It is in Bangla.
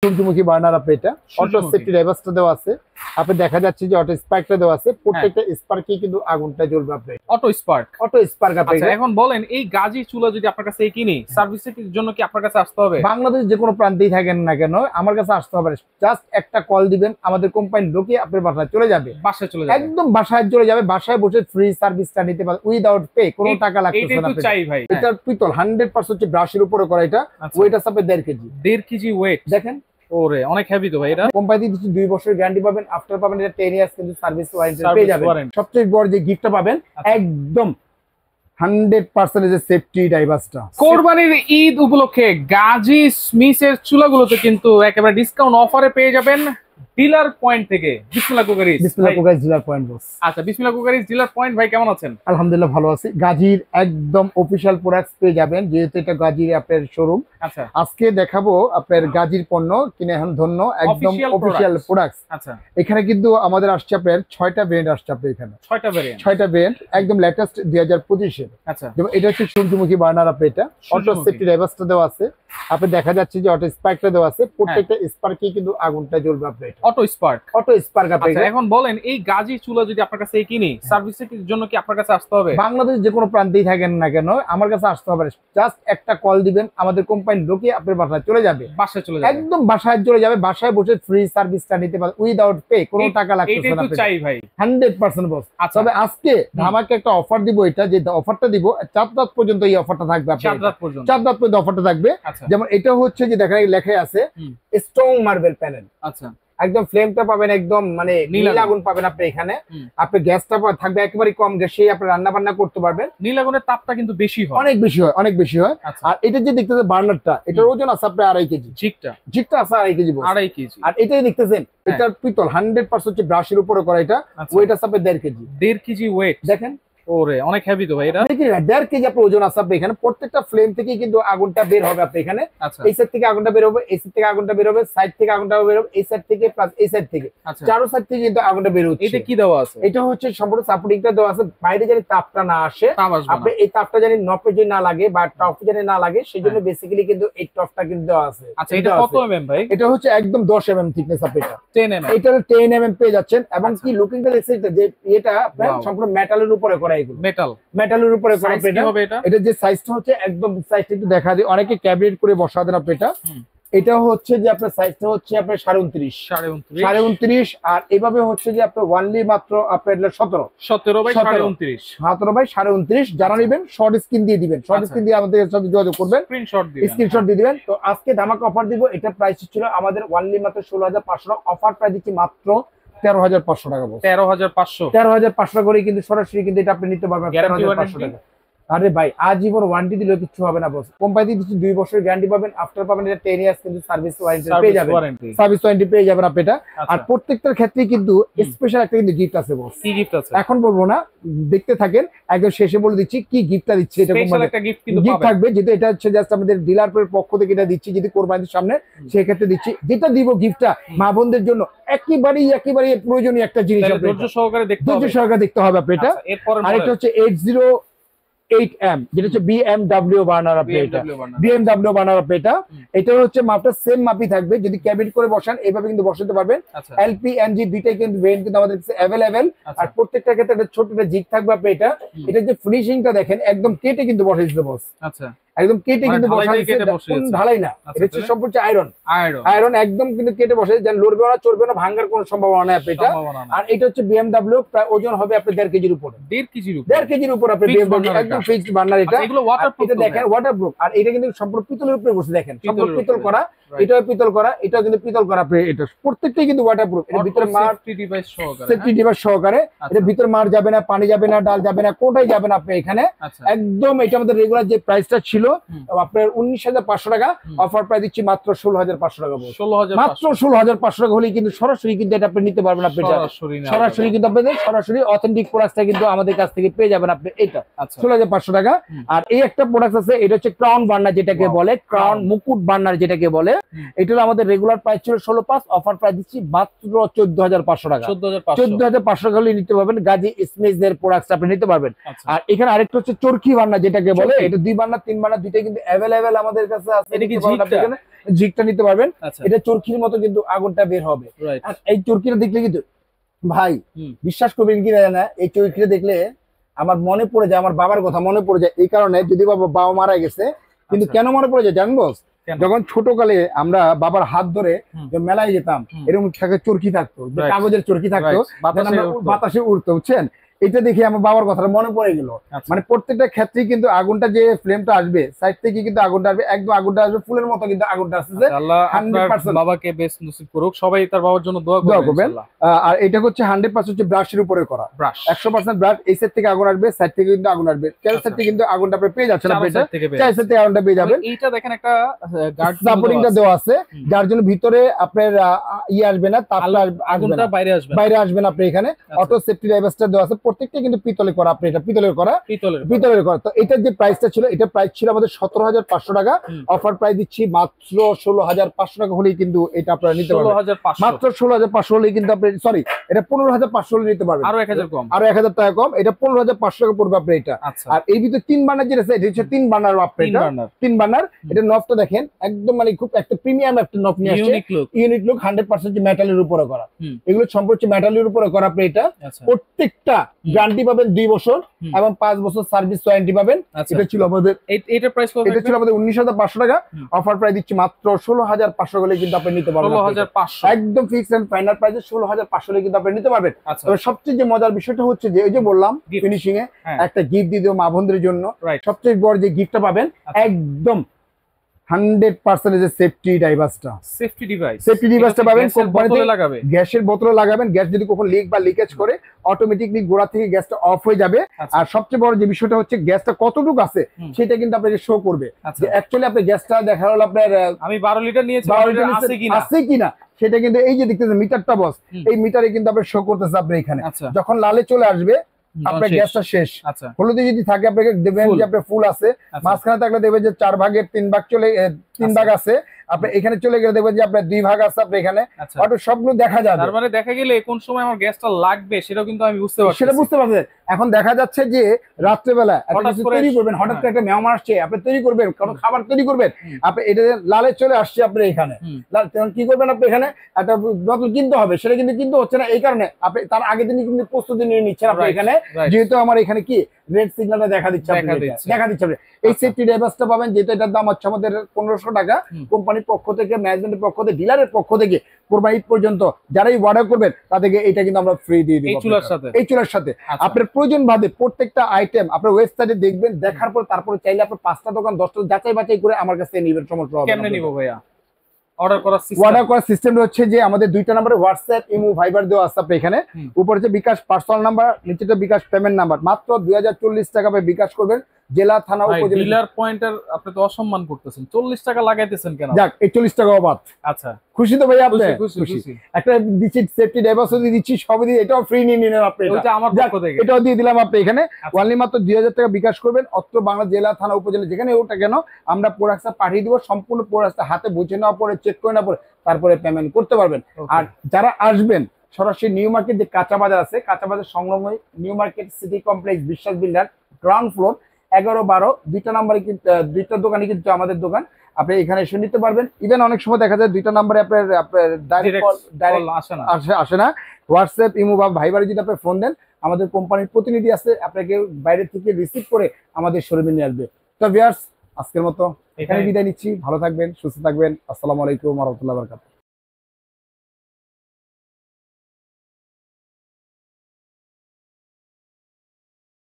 সূর্যমুখী বার্নার আপনি এটা অটো সেফটি ডাইভার্সটা দেওয়া আছে। আপনি দেখা যাচ্ছে যে অটো স্পার্কটা দেওয়া আছে, প্রত্যেকটা স্পার্কে কিন্তু আগুনটা জ্বলবে আপনি অটো স্পার্ক আপনি। আচ্ছা এখন বলেন এই গাজী চুলা যদি আপনার কাছে কিনি সার্ভিসের জন্য কি আপনার কাছে আসতে হবে? বাংলাদেশ যে কোনো প্রান্তেই থাকেন না কেন আমার কাছে আসতে হবে, জাস্ট একটা কল দিবেন, আমাদের কোম্পানির লোকে আপনার বাসায় চলে যাবে, একদম বাসায় চলে যাবে, বাসায় বসে ফ্রি সার্ভিসটা নিতে পারবে উইদাউট পে, কোনো টাকা লাগতেছে না। এটা পিতল 100% হচ্ছে ব্রাশের উপরে করা, এটা ওয়েট আছে 1.5 কেজি ওয়েট দেখেন। ওরে অনেক হেভি তো ভাই। এটা কোম্পানি দিচ্ছে 2 বছরের গ্যারান্টি পাবেন, আফটার পাবেন এটা 10 ইয়ার্স কিন্তু সার্ভিস ওয়ারেন্টি পেয়ে যাবেন। সবচেয়ে বড় যে গিফটটা পাবেন একদম 100% সেফটি ডাইভার্সটা। কোরবানির ঈদ উপলক্ষে গাজী স্মিথের চুলাগুলোতে কিন্তু একেবারে ডিসকাউন্ট অফারে পেয়ে যাবেন ডিলার পয়েন্ট থেকে। বিসমিল্লাহ কুকারিজ ডিলার পয়েন্ট বস। আচ্ছা বিসমিল্লাহ কুকারিজ ডিলার পয়েন্ট ভাই কেমন আছেন? আলহামদুলিল্লাহ ভালো আছি। গাজীর একদম অফিশিয়াল প্রোডাক্টস পেয়ে যাবেন, যেহেতু এটা গাজীর আপনার শোরুম। আচ্ছা আজকে দেখাবো আপনার গাজীর পণ্য কিনে এখন ধন্য একদম অফিশিয়াল প্রোডাক্টস। আচ্ছা এখানে কিন্তু আমাদের আসছে আপনার 6টা ভেরিয়েন্ট আসছে আপনার এখানে 6টা ভেরিয়েন্ট একদম লেটেস্ট 2025 এর। আচ্ছা যেমন এটা হচ্ছে সূর্যমুখী বার্নার আপনি এটা অটো সেফটি ডাইভার্সটা দেওয়া আছে। আপনি দেখা যাচ্ছে যে অটো স্পার্কটা দেওয়া আছে, প্রত্যেকটা স্পার্কে কিন্তু আগুনটা জ্বলবে আপনার অটো স্পার্ক আপনি। এখন বলেন এই গাজী চুলা যদি আপনার কাছে কিনি সার্ভিসের জন্য কি আপনার কাছে আসতে হবে? বাংলাদেশ যে কোনো প্রান্তেই থাকেন না কেন আমার কাছে আসতে হবে, জাস্ট একটা কল দিবেন, আমাদের কোম্পানির লোকে আপনার বাসায় চলে যাবে, একদম বাসায় চলে যাবে, বাসায় বসে ফ্রি সার্ভিসটা নিতে পারবে উইদাউট পে, কোনো টাকা লাগতেছে না। চাই ভাই 100% বস। তবে আজকে ধামাকে একটা অফার দিব, এটা যে অফারটা দিব 4 রাত পর্যন্ত এই অফারটা থাকবে, 4 রাত পর্যন্ত অফারটা থাকবে। যেমন এটা হচ্ছে যে দেখেন লেখা আছে স্ট্রং মার্বেল প্যানেল। আচ্ছা একদম ফ্লেমটা পাবেন একদম মানে নীল আগুন পাবেন আপনি এখানে। আপনি গ্যাসটা থাকবে একেবারে কম গ্যাসে আপনি রান্না বান্না করতে পারবেন। নীল আগুনের তাপটা কিন্তু বেশি হয়, অনেক বেশি হয়। আর এটা যে দেখতেছেন বার্নারটা, এটার ওজন আছে আপনার 2.5 কেজি। জিকটা আছে 2.5 কেজি। 2.5 কেজি। আর এটাই দেখতেছেন এটা পিতল 100% হচ্ছে ব্রাশের উপরে করা, এটা ওয়েট আছে আপনার 1.5 কেজি ওয়েট দেখেন। ওরে অনেক হেভি তো ভাই। এটা 1.5 কেজি আপনার ওজন আছে আপনি এখানে। প্রত্যেকটা ফ্লেম থেকে কিন্তু আগুনটা বের হবে আপনি এখানে। এই সাইড থেকে আগুনটা বের হবে, এই সাইড থেকে আগুনটা বের হবে, সাইড থেকে আগুনটা বের হবে, এই সাইড থেকে প্লাস এই সাইড থেকে, চারো সাইড থেকে কিন্তু আগুনটা বের হচ্ছে। এটা কি দেওয়া আছে? এটা হচ্ছে সম্পূর্ণ সাপোর্টিংটা দেওয়া আছে, বাইরে যেন তাপটা না আসে, আপনি এই তাপটা যেন নপে যদি না লাগে বা টপ যেন না লাগে, সেজন্য বেসিক্যালি কিন্তু এই টপটা কিন্তু দেওয়া আছে। আচ্ছা এটা কত এমএম ভাই? এটা হচ্ছে একদম 10 এমএম থিকনেস আপনি এটা 10 এমএম। এটা 10 এমএম পেয়ে যাচ্ছেন। এবং কি লুকিংটা দেখছেন যে এটা সম্পূর্ণ মেটালের উপরে করা, এগুলো মেটালের উপরে করা। এটা যে সাইজটা হচ্ছে একদম সাইজটা একটু দেখা দিই, অনেকে ক্যাবিনেট করে বসা দেন আপনি এটা। এটা হচ্ছে যে আপনার সাইজটা হচ্ছে আপনার 29.5 আর এইভাবে হচ্ছে যে আপনার ওয়ানলি মাত্র আপনার 17/29 যারা নেবেন শর্ট স্ক্রিন দিয়ে দিবেন, শর্ট স্ক্রিন দিয়ে আমাদের সাথে যোগাযোগ করবেন, স্ক্রিনশট দিয়ে দিবেন। তো আজকে ধামাকা অফার দিব, এটা প্রাইস ছিল আমাদের ওয়ানলি মাত্র 16,500, অফার প্রাইস দিচ্ছি মাত্র 13,500 টাকা। 13,500 টাকা করে কিন্তু সরাসরি কিন্তু এটা আপনি নিতে পারবেন 13,500 টাকা। আরে ভাই আজীবন ওয়ারেন্টি দিলে কিছু হবে না বস। কোম্পানি দিচ্ছে 2 বছরের গ্যারান্টি পাবেন, আফটার পাবেন এটা 10 ইয়ার্স কিন্তু সার্ভিস ওয়ারেন্টি পেয়ে যাবেন, আপনি এটা। আর প্রত্যেকটার ক্ষেত্রে কিন্তু স্পেশাল একটা কিন্তু গিফট আছে বস। কি গিফট আছে এখন বলবো না, দেখতে থাকেন, একদম শেষে বলে দিচ্ছি কি গিফটটা দিচ্ছে। এটা কোম্পানি একটা গিফট থাকবে, যেটা এটা হচ্ছে জাস্ট আমাদের ডিলারের পক্ষ থেকে এটা দিচ্ছি, যদি কোরবানির সামনে সেই ক্ষেত্রে দিচ্ছি। যেটা দিব গিফটটা মা বোনদের জন্য একেবারেই প্রয়োজনীয় একটা জিনিস, ধৈর্য সহকারে দেখতে হবে আপনি এটা। আর এটা হচ্ছে 808M, যেটা হচ্ছে BMW বার্নার আপনি এটা, BMW বার্নার আপনি এটা। এটা হচ্ছে মাপটা সেম মাপই থাকবে, যদি ক্যাবিনেট করে বসান এইভাবে কিন্তু বসাতে পারবেন। এলপি এনজি দুইটাই কিন্তু ভেরিয়েন্ট কিন্তু আমাদের কাছে अवेलेबल। আর প্রত্যেকটা ক্ষেত্রে একটা ছোট একটা জিগ থাকবে আপনি এটা। এটা যে ফিনিশিংটা দেখেন একদম কেটে কিন্তু বসাইছে বস। আচ্ছা একদম কেটে কিন্তু বসাইছে, ঢালাই না, এটা হচ্ছে সম্পূর্ণ আয়রন একদম কিন্তু কেটে বসাইছে, যেন লড়বে না চড়বে না, ভাঙার কোনো সম্ভাবনা নাই আপনি এটা। আর এটা হচ্ছে BMW, প্রায় ওজন হবে আপনার 1.5 কেজির উপরে, 1.5 কেজির উপর আপনি BMW একদম ফিক্সড বার্নার এটা। এগুলো ওয়াটারপ্রুফ, এটা দেখেন ওয়াটারপ্রুফ। আর এটা কিন্তু সম্পূর্ণ পিতলের উপরে বসে, দেখেন সম্পূর্ণ পিতল করা, এটাও পিতল করা, এটাও কিন্তু পিতল করা আপনি এটা। প্রত্যেকটাই কিন্তু ওয়াটারপ্রুফ, এর ভিতরে মার সেফটি ডিভাইস সহকারে, এর ভিতরে মার যাবে না, পানি যাবে না, ডাল যাবে না, কোনটাই যাবে না আপনি এখানে একদম। এটা আমাদের রেগুলার যে প্রাইসটা ছিল আপনার 19,500 টাকা, অফার প্রাইস দিচ্ছি মাত্র 16,500 টাকা। মাত্র 16,500 টাকা হলেই কিন্তু সরাসরি কিন্তু এটা আপনি নিতে পারবেন। আপনি সরাসরি কিন্তু আপনাদের সরাসরি অথেন্টিক প্রোডাক্টটা কিন্তু আমাদের কাছ থেকে পেয়ে যাবেন আপনি এটা 16,500 টাকা। আর এই একটা প্রোডাক্ট আছে, এটা হচ্ছে ক্রাউন বার্নার যেটাকে বলে, ক্রাউন মুকুট বার্নার যেটাকে বলে। এটা আমাদের রেগুলার প্রাইস ছিল 16,500, অফার প্রাইস দিচ্ছি মাত্র 14,500 টাকা। 14,500 টাকা হলে নিতে পারবেন গাজী স্মিথের প্রোডাক্টস আপনি নিতে পারবেন। আর এখানে আরেকটা হচ্ছে চরকি বার্নার যেটাকে বলে, এটা 2 বার্নার 3 বার্নার দুইটা কিন্তু অ্যাভেলেবেল আমাদের কাছে আছে। এটা কি জিগটা নিতে পারবেন। আচ্ছা, এটা চরকির মতো কিন্তু আগুনটা বের হবে। রাইট। আর এই চরকিটা দেখলে কিন্তু ভাই বিশ্বাস করবেন কি না, এই চরকিটা দেখলে আমার মনে পড়ে যায়, আমার বাবার কথা মনে পড়ে যায়। এই কারণে যদি বাবা মারা গেছে, কিন্তু কেন মনে পড়ে যায় জানবো, যখন ছোটকালে আমরা বাবার হাত ধরে মেলায় যেতাম, এরকম চরকি থাকতো, কাগজের চরকি থাকতো, বাতাসে উড়তো, বুঝছেন? এটা দেখে আমার বাবার কথাটা মনে পড়ে গেল। মানে প্রত্যেকটা ক্ষেত্রে কিন্তু আগুনটা যে ফ্লেমটা আসবে সাইড থেকে কিন্তু আগুনটা আসবে, একদম আগুনটা আসবে ফুলের মতো কিন্তু আগুনটা আসছে। আল্লাহ আপনার বাবাকে বেশ নসিব করুক, সবাই তার বাবার জন্য দোয়া করবেন। আর এটা হচ্ছে 100% হচ্ছে ব্রাশের উপরে করা, 100% ব্রাশ। এই সাইড থেকে আগুন আসবে, সাইড থেকে কিন্তু আগুন আসবে, চার সাইড থেকে কিন্তু আগুনটা আপনি পেয়ে যাচ্ছেন, আপনি এটা চার সাইড থেকে আগুনটা পেয়ে যাবেন। এইটা দেখেন একটা গার্ড সাপোর্টিংটা দেওয়া আছে, যার জন্য ভিতরে আপনার আসবে না, তাপটা আগুনটা বাইরে আসবে না। আপনি এখানে অটো সেফটি ড্রাইভারসটা দেওয়া আছে, প্রত্যেকটা কিন্তু পিতলের করা। আপনি এটা পিতলের করা। তো এটার যে প্রাইসটা ছিল, এটা প্রাইস ছিল আমাদের 17,500 টাকা। অফার প্রাইস দিচ্ছি মাত্র 16,500 টাকা হলেই কিন্তু এটা আপনারা নিতে পারবেন। মাত্র 16,500 হলেই কিন্তু আপনি, সরি, এটা 15,500 হলে নিতে পারবেন। আরো 1,000 কম, আরো 1,000 টাকা কম। এটা 15,500 টাকা পড়বে আপনি এটা। আর এই ভিতরে 3 বার্নার যেটা আছে, এটা হচ্ছে 3 বার্নার আপনি, এটা 3 বার্নার। এটা নবটা দেখেন একদম মানে খুব একটা প্রিমিয়াম একটা নব নিয়ে আসছে, ইউনিক লুক, 100% মেটালের উপরে করা। এগুলো সম্পূর্ণ মেটালের উপরে করা আপনি এটা। প্রত্যেকটা গ্যারান্টি পাবেন 2 বছর এবং 5 বছর সার্ভিস ওয়ারেন্টি পাবেন। এটা ছিল আমাদের, এটা প্রাইস কত? এটা ছিল আমাদের 19,500 টাকা। অফার প্রাইস দিচ্ছি মাত্র 16,500 হলে কিন্তু আপনি নিতে পারবেন। 16,500 একদম ফিক্সড এন্ড ফাইনাল প্রাইসে 16,500 হলে কিন্তু আপনি নিতে পারবেন। তবে সবচেয়ে যে মজার বিষয়টা হচ্ছে যে, এই যে বললাম ফিনিশিং এ একটা গিফট দিয়ে দিও মা বোনদের জন্য, সবচেয়ে বড় যে গিফটটা পাবেন একদম 100% সেফটি ডিভাইসটা, সেফটি ডিভাইসটা পাবেন। কোম্পানিতে গ্যাসের বোতলে লাগাবেন, গ্যাস যদি কখনো লিক বা লিকেজ করে অটোমেটিকলি গোড়া থেকে গ্যাসটা অফ হয়ে যাবে। আর সবচেয়ে বড় যে বিষয়টা হচ্ছে গ্যাসটা কতটুকু আছে সেটা কিন্তু আপনাকে শো করবে, যে অ্যাকচুয়ালি আপনি গ্যাসটা দেখা হলো আপনার আমি 12 লিটার নিয়েছি, আছে কিনা সেটা কিন্তু এই যে দেখতেছেন মিটারটা বস, এই মিটারে কিন্তু আপনি শো করতেছে। আপনি এখানে যখন লালে চলে আসবে আপনার গ্যাসটা শেষ, হলুদে যদি থাকে আপনাকে দেবেন যে আপনার ফুল আছে, মাঝখানে থাকলে দেখবেন যে 4 ভাগের 3 ভাগ চলে 3 ভাগ আছে, আপনি এখানে চলে গেলে দেখবেন যে আপনার 2 ভাগ আছে। আপনি এখানে অটো সবগুলো দেখা যাবে। তার মানে দেখা গেলে কোন সময় আমার গ্যাসটা লাগবে সেটাও কিন্তু আমি বুঝতে পারছি, সেটা বুঝতে পারছেন। এখন দেখা যাচ্ছে যে রাত্রেবেলা একটা কিছু তৈরি করবেন, হঠাৎ করে একটা মেহমান আসছে, আপনি তৈরি করবেন, কোনো খাবার তৈরি করবেন, আপনি এটা লালে চলে আসছে আপনি এখানে, তখন কি করবেন? আপনি এখানে একটা বোতল কিনতে হবে, সেটা কিন্তু কিনতে হচ্ছে না। এই কারণে আপনি তার আগে দিনই কিন্তু প্রস্তুতি নিয়ে নিচ্ছেন আপনি এখানে, যেহেতু আমার এখানে কি রেড সিগন্যালটা দেখা দিচ্ছে। এই সেফটি ডিভাইসটা পাবেন, যেটা এটার দাম হচ্ছে আমাদের 1,500 টাকা। কোম্পানির পক্ষ থেকে, ম্যানেজমেন্টের পক্ষ থেকে, ডিলারের পক্ষ থেকে কোরবানি ঈদ পর্যন্ত যারাই অর্ডার করবেন তাদেরকে এটা কিন্তু আমরা ফ্রি দিয়ে দিব এই চুলার সাথে। আপনার প্রয়োজন বাদে প্রত্যেকটা আইটেম আপনার ওয়েবসাইটে দেখবেন, দেখার পর তারপরে চাইলে আপনার 5টা দোকান 10টা যাচাই বাছাই করে আমার কাছে নিবেন, সমস্যা হবে না। কেমনে নিব ভাইয়া? অর্ডার করার সিস্টেম হচ্ছে যে আমাদের 2টা নম্বরে হোয়াটসঅ্যাপ, ইমো, ভাইবার দেওয়া আছে আপনি এখানে। উপরে হচ্ছে বিকাশ পার্সোনাল নাম্বার, নিচেটা বিকাশ পেমেন্ট নাম্বার। মাত্র 2040 টাকা বিকাশ করবেন, জেলা, থানা, উপজেলা। ডিলার পয়েন্টের আপনি তো অসম্মান করতেছেন, 40 টাকা লাগাইতেছেন কেন? যাক, এই 40 টাকাও বাদ। আচ্ছা, খুশি তো ভাই? আপনি খুশি? একটা দিচ্ছি সেফটি ডিভাইস দিচ্ছি, সবই দিয়ে, এটাও ফ্রি নিয়ে নিলেন আপনি, এটা আমার পক্ষ থেকে এটাও দিয়ে দিলাম আপনি এখানে। অনলি মাত্র 2000 টাকা বিকাশ করবেন, অত্র বাংলা জেলা, থানা, উপজেলা যেখানে ওটা কেন আমরা প্রোডাক্টটা পাঠিয়ে দিব। সম্পূর্ণ প্রোডাক্টটা হাতে বুঝে নেওয়ার পরে, চেক করে নেওয়ার পরে তারপরে পেমেন্ট করতে পারবেন। আর যারা আসবেন সরাসরি নিউ মার্কেট যে কাঁচা বাজার আছে, কাঁচা বাজার সংলগ্ন নিউ মার্কেট সিটি কমপ্লেক্স বিশ্বাস বিল্ডার গ্রাউন্ড ফ্লোর 11-12 2টা নাম্বারে কিন্তু 2টা দোকানে কিন্তু আমাদের দোকান, আপনি এখানে এসে নিতে পারবেন। ইভেন অনেক সময় দেখা যায় 2টা নাম্বারে আপনার ডাইরেক্ট আসে না। হোয়াটসঅ্যাপ, ইমো বা ভাইবারে যদি আপনি ফোন দেন, আমাদের কোম্পানির প্রতিনিধি আছে, আপনাকে বাইরে থেকে রিসিভ করে আমাদের শোরুমে নিয়ে আসবে। তো ভিউয়ার্স, আজকের মতো এখানে বিদায় নিচ্ছি। ভালো থাকবেন, সুস্থ থাকবেন। আসসালামু আলাইকুম ওয়া রাহমাতুল্লাহি ওয়া বারাকাতুহু।